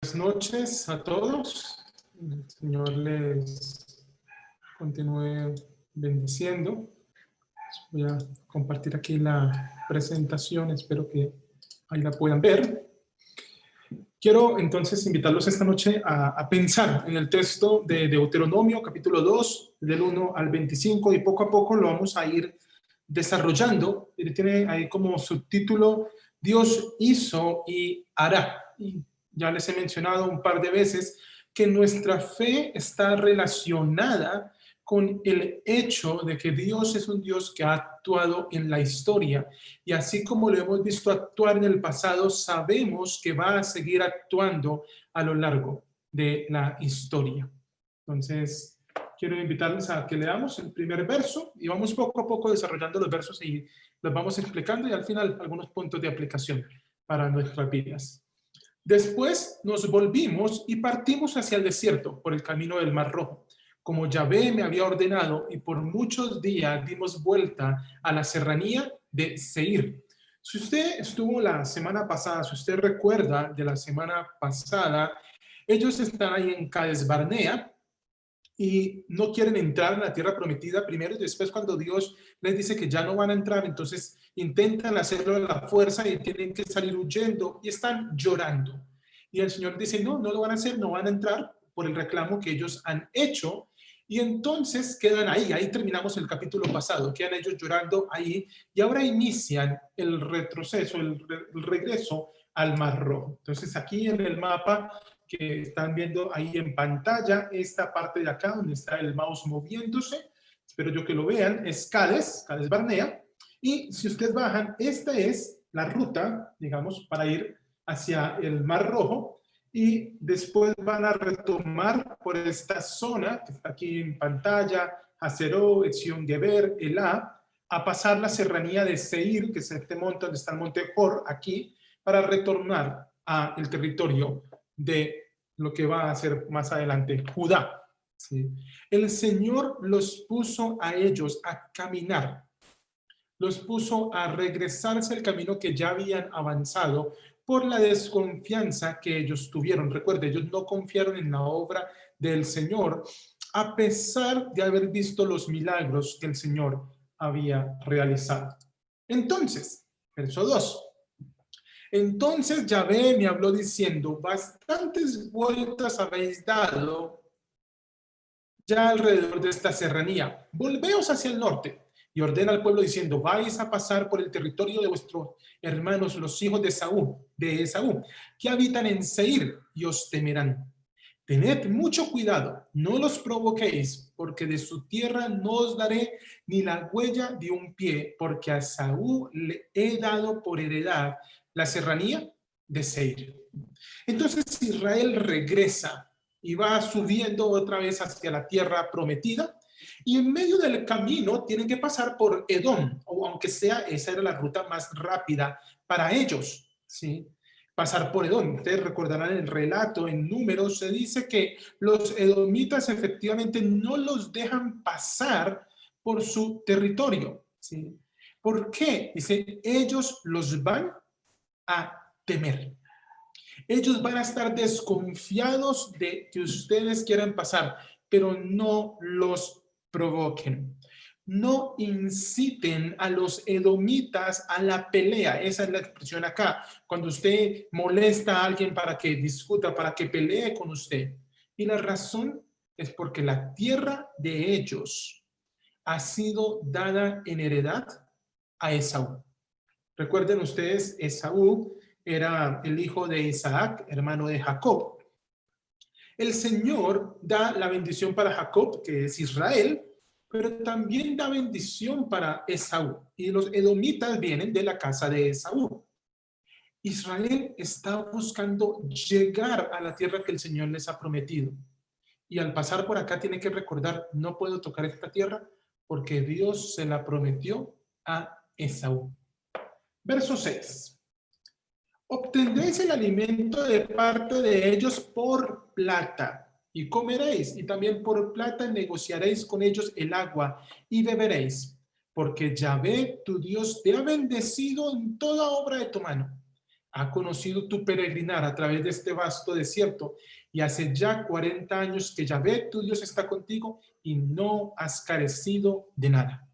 Buenas noches a todos. El Señor les continúe bendiciendo. Voy a compartir aquí la presentación, espero que ahí la puedan ver. Quiero entonces invitarlos esta noche a pensar en el texto de Deuteronomio, capítulo 2, del 1 al 25, y poco a poco lo vamos a ir desarrollando. Tiene ahí como subtítulo, Dios hizo y hará. Y ya les he mencionado un par de veces que nuestra fe está relacionada con el hecho de que Dios es un Dios que ha actuado en la historia. Y así como lo hemos visto actuar en el pasado, sabemos que va a seguir actuando a lo largo de la historia. Entonces, quiero invitarles a que leamos el primer verso y vamos poco a poco desarrollando los versos y los vamos explicando y al final algunos puntos de aplicación para nuestras vidas. Después nos volvimos y partimos hacia el desierto por el camino del Mar Rojo, como Yahvé me había ordenado, y por muchos días dimos vuelta a la serranía de Seir. Si usted estuvo la semana pasada, si usted recuerda de la semana pasada, ellos están ahí en Cades Barnea y no quieren entrar en la tierra prometida primero, y después cuando Dios les dice que ya no van a entrar, entonces intentan hacerlo a la fuerza y tienen que salir huyendo y están llorando. Y el Señor dice, no, no lo van a hacer, no van a entrar por el reclamo que ellos han hecho. Y entonces quedan ahí terminamos el capítulo pasado, quedan ellos llorando ahí y ahora inician el retroceso, el regreso al Mar Rojo. Entonces aquí en el mapa que están viendo ahí en pantalla, esta parte de acá donde está el mouse moviéndose, espero yo que lo vean, es Cades Barnea, y si ustedes bajan, esta es la ruta, digamos, para ir hacia el Mar Rojo, y después van a retomar por esta zona que está aquí en pantalla, Hazeró, Etzion Geber, Elá, a pasar la serranía de Seir, que es este monte donde está el monte Hor, aquí, para retornar al territorio de lo que va a ser más adelante Judá. ¿Sí? El Señor los puso a ellos a caminar, los puso a regresarse al camino que ya habían avanzado por la desconfianza que ellos tuvieron. Recuerde, ellos no confiaron en la obra del Señor, a pesar de haber visto los milagros que el Señor había realizado. Entonces, verso 2. Entonces Yahvé me habló diciendo, bastantes vueltas habéis dado ya alrededor de esta serranía. Volveos hacia el norte y ordena al pueblo diciendo, vais a pasar por el territorio de vuestros hermanos, los hijos de Esaú, que habitan en Seir, y os temerán. Tened mucho cuidado, no los provoquéis, porque de su tierra no os daré ni la huella de un pie, porque a Esaú le he dado por heredad la serranía de Seir. Entonces Israel regresa y va subiendo otra vez hacia la tierra prometida, y en medio del camino tienen que pasar por Edom, o aunque sea, esa era la ruta más rápida para ellos, ¿sí? Pasar por Edom. Ustedes recordarán el relato en Números, se dice que los edomitas efectivamente no los dejan pasar por su territorio, ¿sí? ¿Por qué? Dice, ellos los van a temer. Ellos van a estar desconfiados de que ustedes quieran pasar, pero no los provoquen. No inciten a los edomitas a la pelea. Esa es la expresión acá. Cuando usted molesta a alguien para que discuta, para que pelee con usted. Y la razón es porque la tierra de ellos ha sido dada en heredad a Esaú. Recuerden ustedes, Esaú era el hijo de Isaac, hermano de Jacob. El Señor da la bendición para Jacob, que es Israel, pero también da bendición para Esaú. Y los edomitas vienen de la casa de Esaú. Israel está buscando llegar a la tierra que el Señor les ha prometido. Y al pasar por acá tiene que recordar, no puedo tocar esta tierra porque Dios se la prometió a Esaú. Verso 6. Obtendréis el alimento de parte de ellos por plata y comeréis, y también por plata negociaréis con ellos el agua y beberéis, porque Yahvé tu Dios te ha bendecido en toda obra de tu mano. ha conocido tu peregrinar a través de este vasto desierto y hace ya 40 años que Yahvé, tu Dios, está contigo y no has carecido de nada.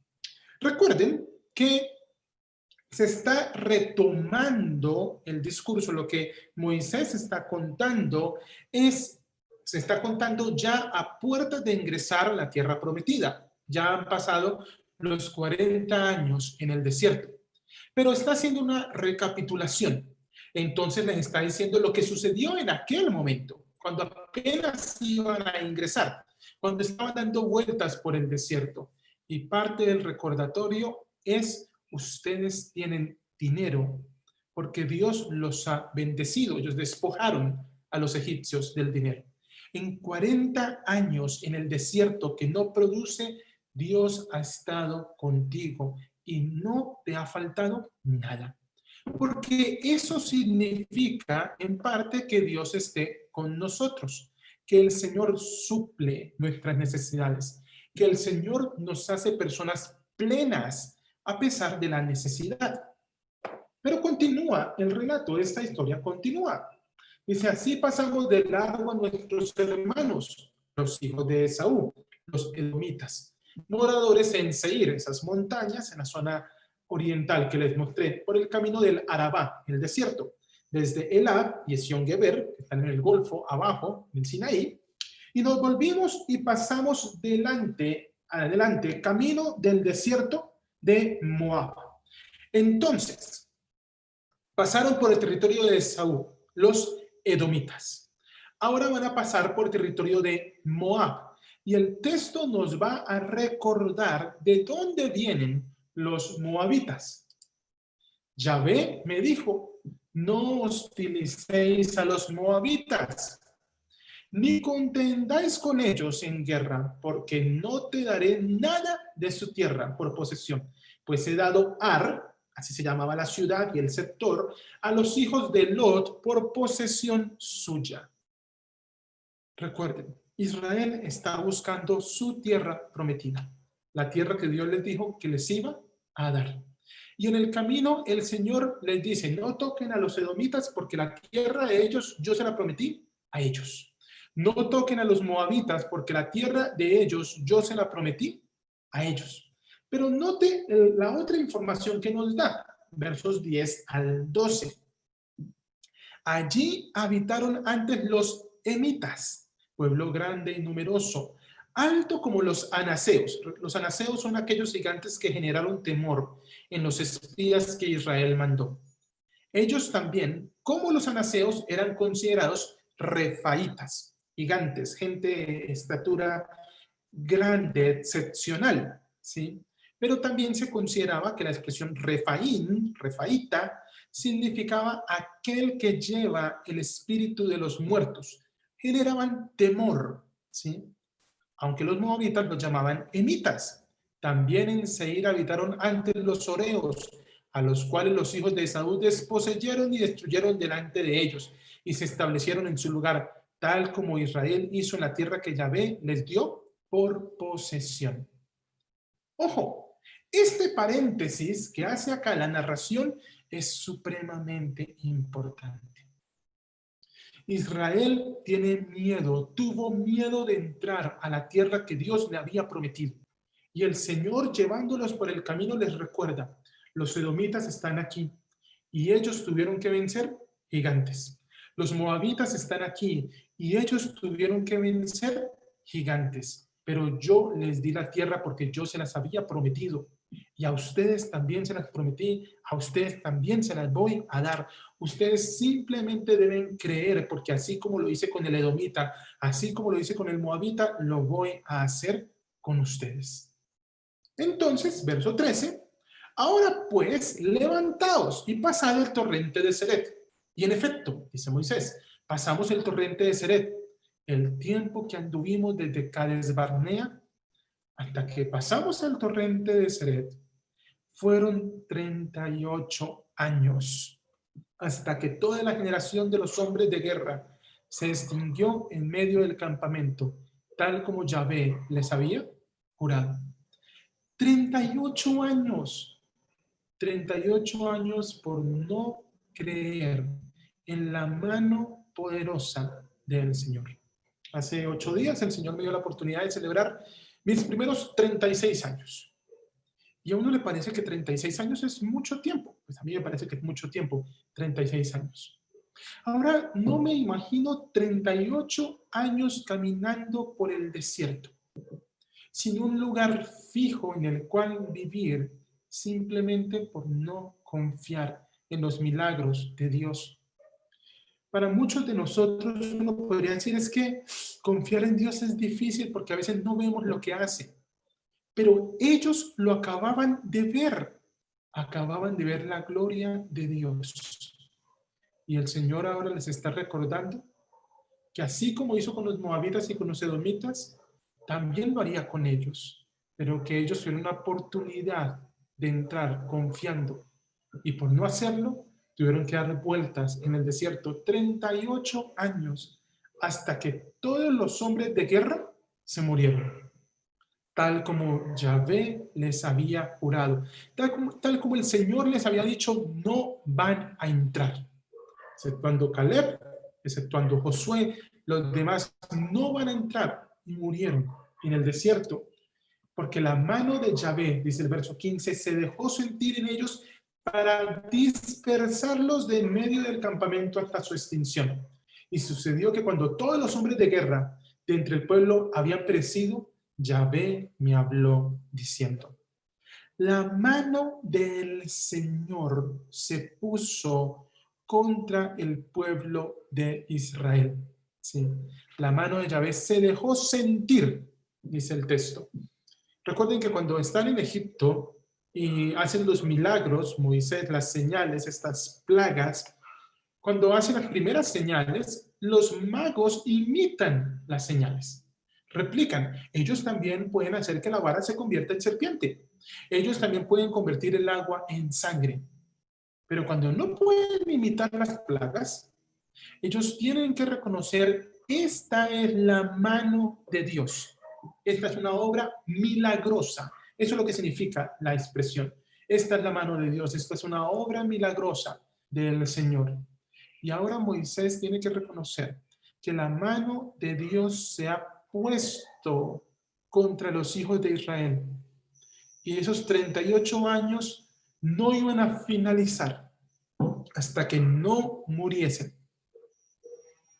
Recuerden que se está retomando el discurso. Lo que Moisés está contando se está contando ya a puertas de ingresar a la tierra prometida. Ya han pasado los 40 años en el desierto, pero está haciendo una recapitulación. Entonces les está diciendo lo que sucedió en aquel momento, cuando apenas iban a ingresar, cuando estaban dando vueltas por el desierto. Y parte del recordatorio es: ustedes tienen dinero porque Dios los ha bendecido. Ellos despojaron a los egipcios del dinero. En 40 años en el desierto que no produce, Dios ha estado contigo y no te ha faltado nada. Porque eso significa en parte que Dios esté con nosotros, que el Señor suple nuestras necesidades, que el Señor nos hace personas plenas a pesar de la necesidad. Pero continúa el relato, esta historia continúa. Dice: así pasamos de largo a nuestros hermanos, los hijos de Esaú, los edomitas, moradores en Seir, esas montañas en la zona oriental que les mostré, por el camino del Arabá, el desierto, desde Elad y Esión-Geber, que están en el Golfo, abajo, en Sinaí, y nos volvimos y pasamos adelante, camino del desierto de Moab. Entonces, pasaron por el territorio de Esaú, los edomitas. Ahora van a pasar por el territorio de Moab. Y el texto nos va a recordar de dónde vienen los moabitas. Yahvé me dijo: no hostilicéis a los moabitas, ni contendáis con ellos en guerra, porque no te daré nada de su tierra por posesión, pues he dado Ar, así se llamaba la ciudad y el sector, a los hijos de Lot por posesión suya. Recuerden, Israel está buscando su tierra prometida, la tierra que Dios les dijo que les iba a dar. Y en el camino el Señor les dice: no toquen a los edomitas porque la tierra de ellos yo se la prometí a ellos. No toquen a los moabitas porque la tierra de ellos yo se la prometí a ellos. Pero note la otra información que nos da, versos 10 al 12. Allí habitaron antes los emitas, pueblo grande y numeroso, alto como los anaseos. Los anaseos son aquellos gigantes que generaron temor en los espías que Israel mandó. Ellos también, como los anaseos, eran considerados refaitas, gigantes, gente de estatura grande, excepcional, ¿sí? Pero también se consideraba que la expresión refaín, refaíta, significaba aquel que lleva el espíritu de los muertos. Generaban temor, ¿sí? Aunque los moabitas los llamaban emitas. También en Seir habitaron antes los horeos, a los cuales los hijos de Esaú desposeyeron y destruyeron delante de ellos, y se establecieron en su lugar, tal como Israel hizo en la tierra que Yahvé les dio por posesión. Ojo, este paréntesis que hace acá la narración es supremamente importante. Israel tiene miedo, tuvo miedo de entrar a la tierra que Dios le había prometido. Y el Señor, llevándolos por el camino, les recuerda: los edomitas están aquí y ellos tuvieron que vencer gigantes. Los moabitas están aquí y ellos tuvieron que vencer gigantes. Pero yo les di la tierra porque yo se las había prometido. Y a ustedes también se las prometí, a ustedes también se las voy a dar. Ustedes simplemente deben creer, porque así como lo hice con el edomita, así como lo hice con el moabita, lo voy a hacer con ustedes. Entonces, verso 13, ahora pues, levantaos y pasad el torrente de Ceret. Y en efecto, dice Moisés, pasamos el torrente de Ceret, el tiempo que anduvimos desde Cades Barnea hasta que pasamos el torrente de Ceret, fueron 38 años, hasta que toda la generación de los hombres de guerra se extinguió en medio del campamento, tal como Yahvé les había jurado. 38 años, 38 años por no creer en la mano poderosa del Señor. Hace 8 días el Señor me dio la oportunidad de celebrar mis primeros 36 años. Y a uno le parece que 36 años es mucho tiempo. Pues a mí me parece que es mucho tiempo, 36 años. Ahora no me imagino 38 años caminando por el desierto, sin un lugar fijo en el cual vivir, simplemente por no confiar en los milagros de Dios. Para muchos de nosotros uno podría decir es que confiar en Dios es difícil porque a veces no vemos lo que hace. Pero ellos lo acababan de ver la gloria de Dios. Y el Señor ahora les está recordando que así como hizo con los moabitas y con los edomitas, también lo haría con ellos, pero que ellos tuvieron una oportunidad de entrar confiando y por no hacerlo, tuvieron que dar vueltas en el desierto 38 años hasta que todos los hombres de guerra se murieron, tal como Yahvé les había jurado, tal como el Señor les había dicho, no van a entrar. Exceptuando Caleb, exceptuando Josué, los demás no van a entrar y murieron en el desierto, porque la mano de Yahvé, dice el verso 15, se dejó sentir en ellos para dispersarlos de en medio del campamento hasta su extinción. Y sucedió que cuando todos los hombres de guerra de entre el pueblo habían perecido, Yahvé me habló diciendo: la mano del Señor se puso contra el pueblo de Israel. Sí, la mano de Yahvé se dejó sentir, dice el texto. Recuerden que cuando están en Egipto y hacen los milagros, Moisés, las señales, estas plagas, cuando hacen las primeras señales, los magos imitan las señales, replican. Ellos también pueden hacer que la vara se convierta en serpiente. Ellos también pueden convertir el agua en sangre. Pero cuando no pueden imitar las plagas, ellos tienen que reconocer, esta es la mano de Dios. Esta es una obra milagrosa. Eso es lo que significa la expresión. Esta es la mano de Dios. Esta es una obra milagrosa del Señor. Y ahora Moisés tiene que reconocer que la mano de Dios se ha puesto contra los hijos de Israel. Y esos 38 años no iban a finalizar hasta que no muriesen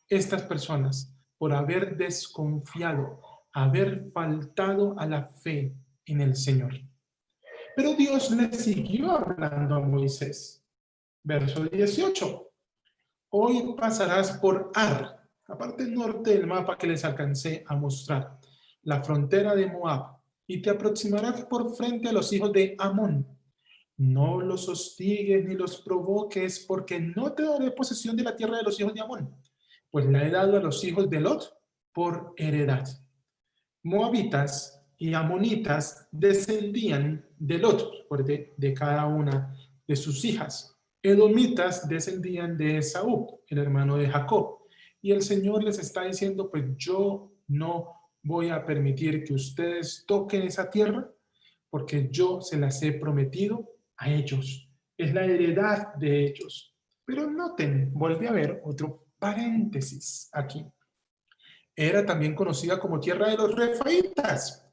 estas personas por haber desconfiado, haber faltado a la fe en el Señor. Pero Dios le siguió hablando a Moisés. Verso 18. Hoy pasarás por Ar, la parte norte del mapa que les alcancé a mostrar, la frontera de Moab, y te aproximarás por frente a los hijos de Amón. No los hostigues ni los provoques, porque no te daré posesión de la tierra de los hijos de Amón, pues la he dado a los hijos de Lot por heredad. Moabitas y amonitas descendían de Lot, de cada una de sus hijas. Edomitas descendían de Esaú, el hermano de Jacob. Y el Señor les está diciendo, pues yo no voy a permitir que ustedes toquen esa tierra, porque yo se las he prometido a ellos. Es la heredad de ellos. Pero noten, vuelve a ver otro paréntesis aquí. Era también conocida como tierra de los refaítas,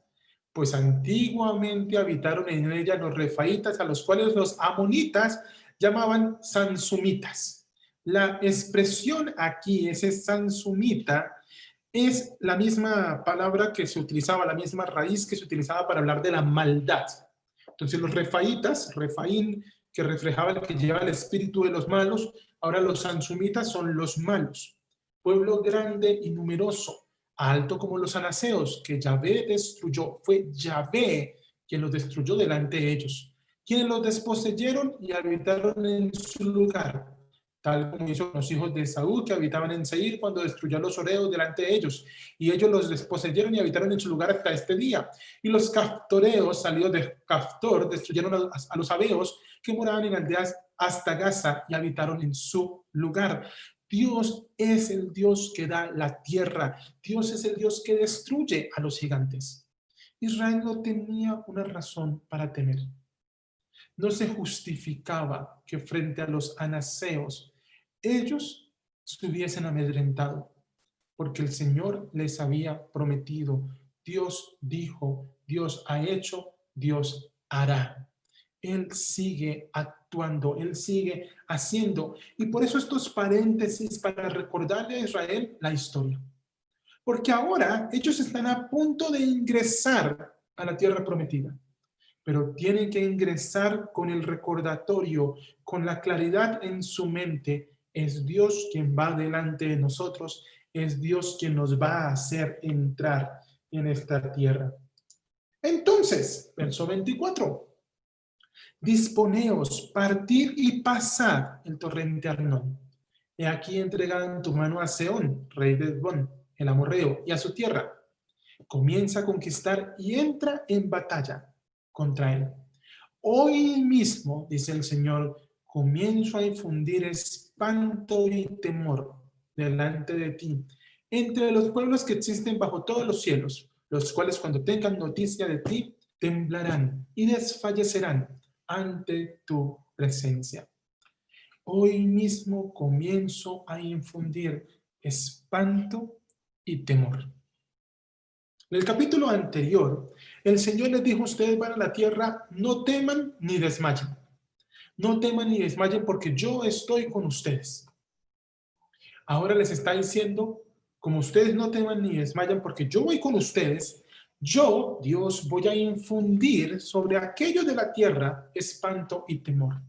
pues antiguamente habitaron en ella los refaítas, a los cuales los amonitas llamaban sansumitas. La expresión aquí, ese sansumita, es la misma palabra que se utilizaba, la misma raíz que se utilizaba para hablar de la maldad. Entonces los refaítas, refaín, que reflejaba el que lleva el espíritu de los malos, ahora los sansumitas son los malos. Pueblo grande y numeroso, alto como los anaseos, que Yahvé destruyó. Fue Yahvé quien los destruyó delante de ellos, quienes los desposeyeron y habitaron en su lugar, tal como hizo con los hijos de Saúl que habitaban en Seir cuando destruyó a los horeos delante de ellos, y ellos los desposeyeron y habitaron en su lugar hasta este día. Y los caftoreos, salidos de Caftor, destruyeron a los abeos que moraban en aldeas hasta Gaza y habitaron en su lugar. Dios es el Dios que da la tierra. Dios es el Dios que destruye a los gigantes. Israel no tenía una razón para temer. No se justificaba que frente a los anaseos ellos estuviesen amedrentados, porque el Señor les había prometido. Dios dijo, Dios ha hecho, Dios hará. Él sigue actuando, Él sigue haciendo. Y por eso estos paréntesis para recordarle a Israel la historia. Porque ahora ellos están a punto de ingresar a la tierra prometida, pero tienen que ingresar con el recordatorio, con la claridad en su mente. Es Dios quien va delante de nosotros, es Dios quien nos va a hacer entrar en esta tierra. Entonces, verso 24. Disponeos, partir y pasad el torrente Arnón. He aquí entregado en tu mano a Sehón, rey de Hesbón, el amorreo, y a su tierra. Comienza a conquistar y entra en batalla contra él. Hoy mismo, dice el Señor, comienzo a infundir espanto y temor delante de ti, entre los pueblos que existen bajo todos los cielos, los cuales cuando tengan noticia de ti, temblarán y desfallecerán ante tu presencia. Hoy mismo comienzo a infundir espanto y temor. En el capítulo anterior, el Señor les dijo, ustedes van a la tierra, no teman ni desmayen. No teman ni desmayen porque yo estoy con ustedes. Ahora les está diciendo, como ustedes no teman ni desmayan porque yo voy con ustedes, yo, Dios, voy a infundir sobre aquellos de la tierra espanto y temor.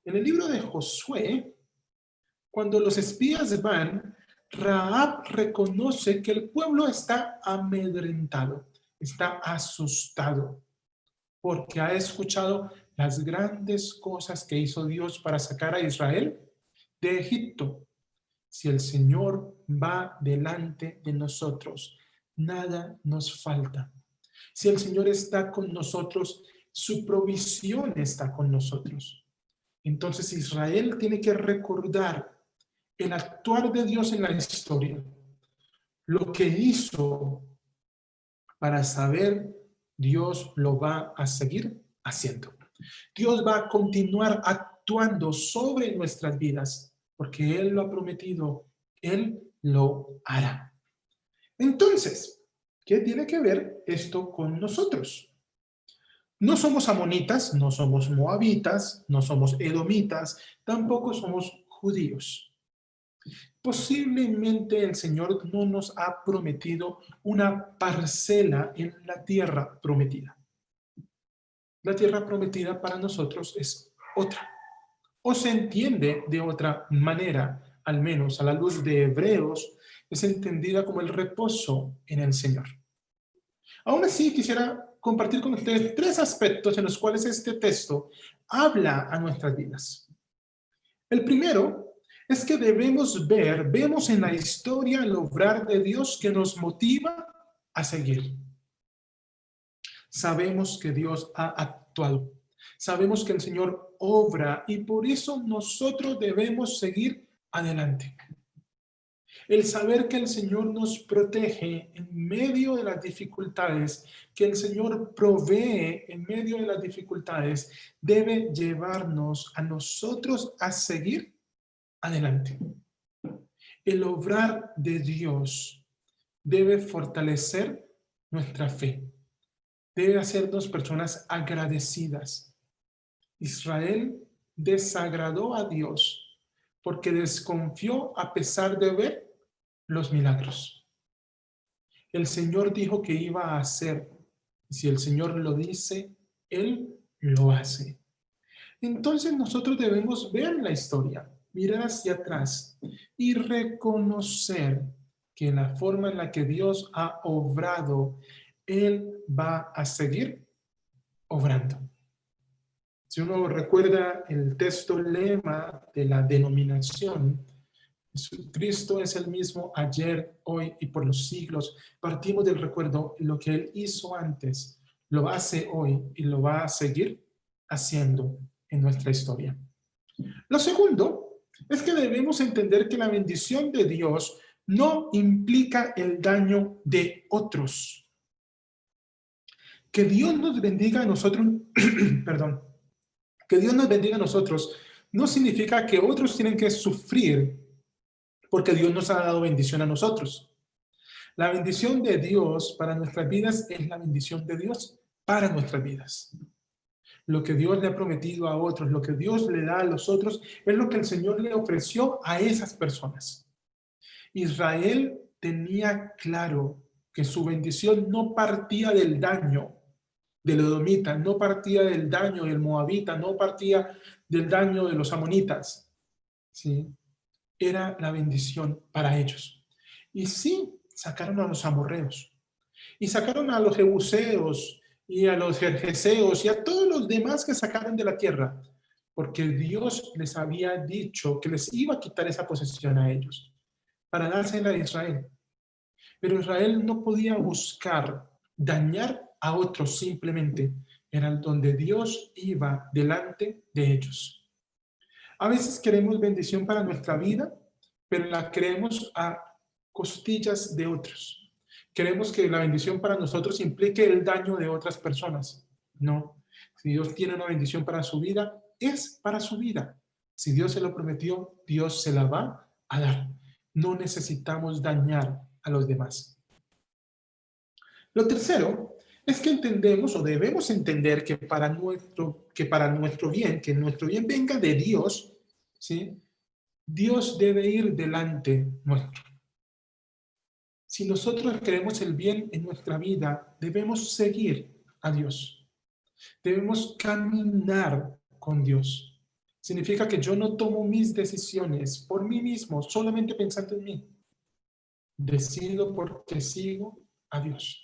En el libro de Josué, cuando los espías van, Rahab reconoce que el pueblo está amedrentado, está asustado, porque ha escuchado las grandes cosas que hizo Dios para sacar a Israel de Egipto. Si el Señor va delante de nosotros, nada nos falta. Si el Señor está con nosotros, su provisión está con nosotros. Entonces Israel tiene que recordar el actuar de Dios en la historia, lo que hizo para saber, Dios lo va a seguir haciendo. Dios va a continuar actuando sobre nuestras vidas, porque Él lo ha prometido, Él lo hará. Entonces, ¿qué tiene que ver esto con nosotros? No somos amonitas, no somos moabitas, no somos edomitas, tampoco somos judíos. Posiblemente el Señor no nos ha prometido una parcela en la tierra prometida. La tierra prometida para nosotros es otra, o se entiende de otra manera, al menos a la luz de Hebreos, es entendida como el reposo en el Señor. Aún así, quisiera compartir con ustedes tres aspectos en los cuales este texto habla a nuestras vidas. El primero es que vemos en la historia el obrar de Dios que nos motiva a seguir. Sabemos que Dios ha actuado. Sabemos que el Señor obra y por eso nosotros debemos seguir adelante. El saber que el Señor nos protege en medio de las dificultades, que el Señor provee en medio de las dificultades, debe llevarnos a nosotros a seguir adelante. El obrar de Dios debe fortalecer nuestra fe, debe hacernos personas agradecidas. Israel desagradó a Dios porque desconfió a pesar de ver los milagros. El Señor dijo que iba a hacer, y si el Señor lo dice, Él lo hace. Entonces nosotros debemos ver la historia, mirar hacia atrás y reconocer que la forma en la que Dios ha obrado, Él va a seguir obrando. Si uno recuerda el texto lema de la denominación, Cristo es el mismo ayer, hoy y por los siglos. Partimos del recuerdo, lo que Él hizo antes, lo hace hoy y lo va a seguir haciendo en nuestra historia. Lo segundo es que debemos entender que la bendición de Dios no implica el daño de otros. Que Dios nos bendiga a nosotros, perdón, Que Dios nos bendiga a nosotros no significa que otros tienen que sufrir porque Dios nos ha dado bendición a nosotros. La bendición de Dios para nuestras vidas es la bendición de Dios para nuestras vidas. Lo que Dios le ha prometido a otros, lo que Dios le da a los otros, es lo que el Señor le ofreció a esas personas. Israel tenía claro que su bendición no partía del daño del edomita, no partía del daño del moabita, no partía del daño de los amonitas, ¿sí? Era la bendición para ellos. Y sí, sacaron a los amorreos, y sacaron a los jebuseos, y a los jerjeseos, y a todos los demás que sacaron de la tierra, porque Dios les había dicho que les iba a quitar esa posesión a ellos, para dársela a Israel. Pero Israel no podía buscar dañar a otros simplemente, era donde Dios iba delante de ellos. A veces queremos bendición para nuestra vida, pero la queremos a costillas de otros. Queremos que la bendición para nosotros implique el daño de otras personas. No, si Dios tiene una bendición para su vida, es para su vida. Si Dios se lo prometió, Dios se la va a dar. No necesitamos dañar a los demás. Lo tercero es que entendemos o debemos entender que para nuestro bien, que nuestro bien venga de Dios, ¿sí? Dios debe ir delante nuestro. Si nosotros queremos el bien en nuestra vida, debemos seguir a Dios. Debemos caminar con Dios. Significa que yo no tomo mis decisiones por mí mismo, solamente pensando en mí. Decido porque sigo a Dios.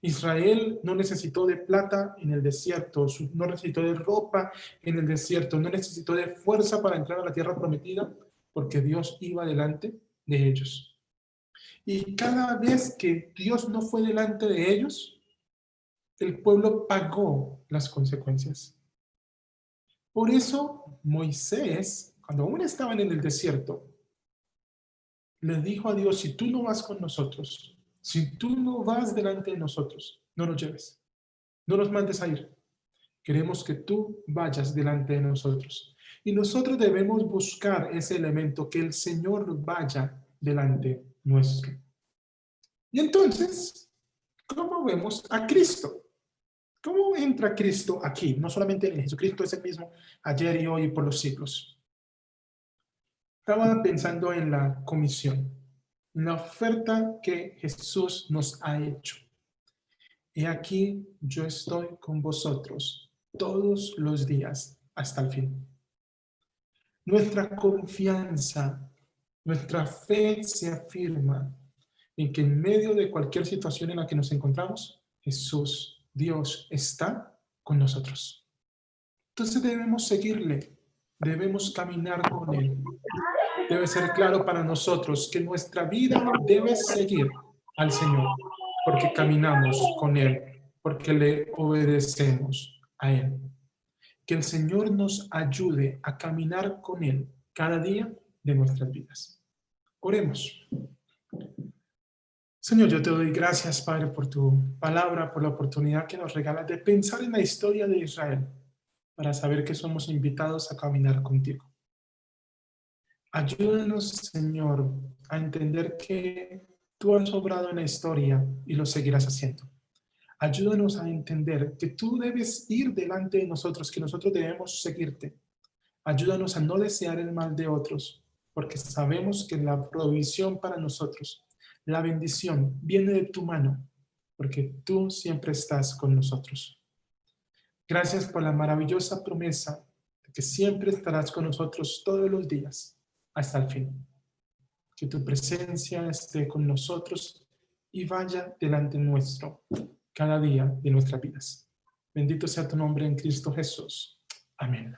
Israel no necesitó de plata en el desierto, no necesitó de ropa en el desierto, no necesitó de fuerza para entrar a la tierra prometida, porque Dios iba delante de ellos. Y cada vez que Dios no fue delante de ellos, el pueblo pagó las consecuencias. Por eso Moisés, cuando aún estaban en el desierto, le dijo a Dios: si tú no vas con nosotros, si tú no vas delante de nosotros, no nos lleves, no nos mandes a ir. Queremos que tú vayas delante de nosotros. Y nosotros debemos buscar ese elemento, que el Señor vaya delante nuestro. Y entonces, ¿cómo vemos a Cristo? ¿Cómo entra Cristo aquí? No solamente en Jesucristo es el mismo ayer y hoy y por los siglos. Estaba pensando en la comisión, en la oferta que Jesús nos ha hecho. He aquí, yo estoy con vosotros todos los días hasta el fin. Nuestra confianza, nuestra fe se afirma en que en medio de cualquier situación en la que nos encontramos, Jesús, Dios, está con nosotros. Entonces debemos seguirle, debemos caminar con Él. Debe ser claro para nosotros que nuestra vida debe seguir al Señor, porque caminamos con Él, porque le obedecemos a Él. Que el Señor nos ayude a caminar con Él cada día de nuestras vidas. Oremos. Señor, yo te doy gracias, Padre, por tu palabra, por la oportunidad que nos regalas de pensar en la historia de Israel, para saber que somos invitados a caminar contigo. Ayúdanos, Señor, a entender que tú has obrado en la historia y lo seguirás haciendo. Ayúdanos a entender que tú debes ir delante de nosotros, que nosotros debemos seguirte. Ayúdanos a no desear el mal de otros, porque sabemos que la provisión para nosotros, la bendición, viene de tu mano, porque tú siempre estás con nosotros. Gracias por la maravillosa promesa de que siempre estarás con nosotros todos los días, hasta el fin. Que tu presencia esté con nosotros y vaya delante nuestro cada día de nuestras vidas. Bendito sea tu nombre en Cristo Jesús. Amén.